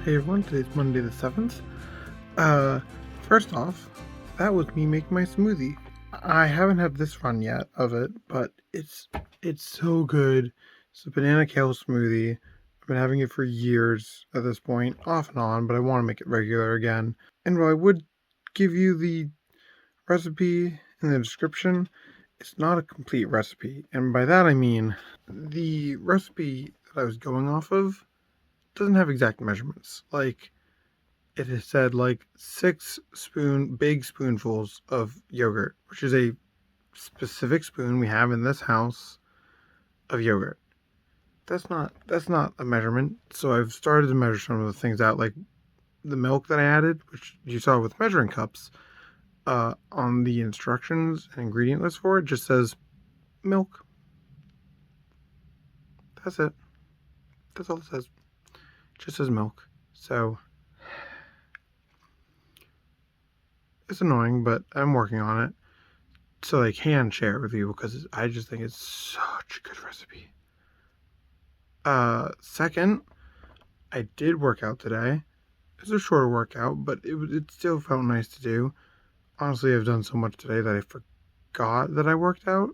Hey everyone, today's Monday the 7th. Uh, First off, that was me making my smoothie. I haven't had this run yet of it, but it's so good. It's a banana kale smoothie. I've been having it for years at this point, off and on, but I want to make it regular again. And while I would give you the recipe in the description, it's not a complete recipe. And by that I mean the recipe that I was going off of doesn't have exact measurements. Like, it has said like big spoonfuls of yogurt, which is a specific spoon we have in this house of yogurt. That's not a measurement. So I've started to measure some of the things out, like the milk that I added, which you saw with measuring cups. On the instructions and ingredient list for it, just says milk. That's it. That's all it says. It just says milk. So it's annoying, but I'm working on it. So I can share it with you because I just think it's such a good recipe. Second, I did work out today. It's a shorter workout, but it still felt nice to do. Honestly, I've done so much today that I forgot that I worked out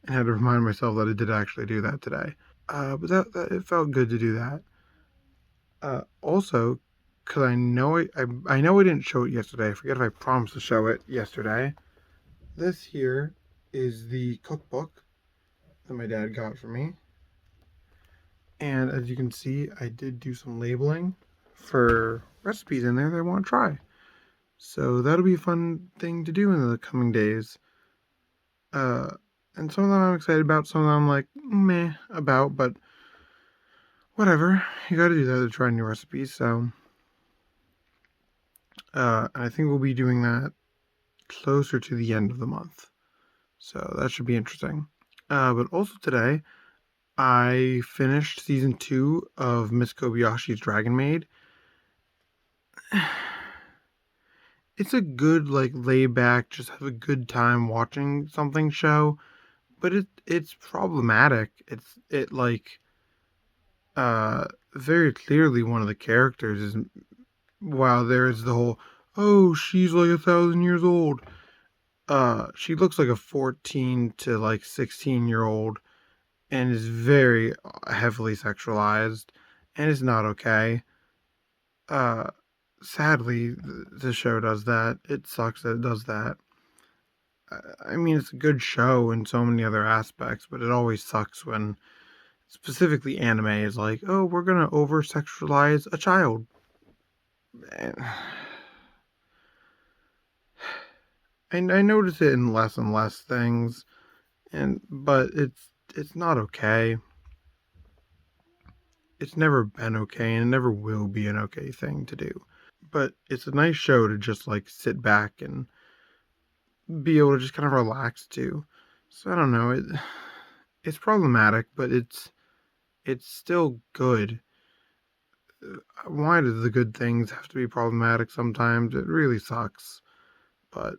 and had to remind myself that I did actually do that today. But that it felt good to do that. Also, because I know I didn't show it yesterday. I forget if I promised to show it yesterday. This here is the cookbook that my dad got for me. And as you can see, I did do some labeling for recipes in there that I want to try. So that'll be a fun thing to do in the coming days. Uh, and some of them I'm excited about, some of them I'm like, meh about, but whatever. You gotta do that to try new recipes, so. And I think we'll be doing that closer to the end of the month. So that should be interesting. But also today, I finished season 2 of Miss Kobayashi's Dragon Maid. It's a good, like, lay back, just have a good time watching something show, but it's problematic. Very clearly one of the characters is, while there is the whole, oh, she's like 1,000 years old. She looks like a 14 to like 16-year-old and is very heavily sexualized, and it's not okay. Uh, Sadly, the show does that. It sucks that it does that. I mean, it's a good show in so many other aspects, but it always sucks when specifically anime is like, oh, we're gonna over sexualize a child. And I notice it in less and less things, but it's not okay. It's never been okay, and it never will be an okay thing to do. But it's a nice show to just like sit back and be able to just kind of relax to. So I don't know, it's problematic, but it's still good. Why do the good things have to be problematic sometimes? It really sucks. But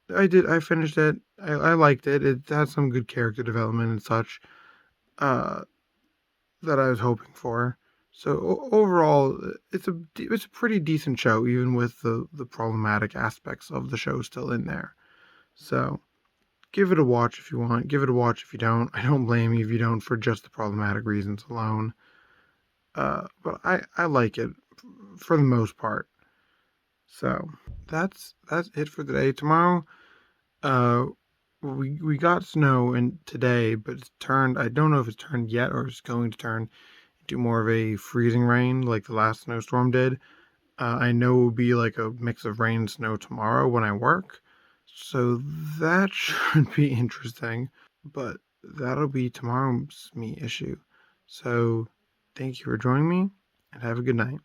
I finished it. I liked it. It had some good character development and such uh, that I was hoping for. So overall, it's a pretty decent show, even with the problematic aspects of the show still in there. So give it a watch if you want. Give it a watch if you don't. I don't blame you if you don't for just the problematic reasons alone. But I like it for the most part. So that's it for today. Tomorrow, uh, we got snow and today, but it's turned. I don't know if it's turned yet or it's going to turn into more of a freezing rain like the last snowstorm did. I know it will be like a mix of rain and snow tomorrow when I work, so that should be interesting. But that'll be tomorrow's me issue. So thank you for joining me and have a good night.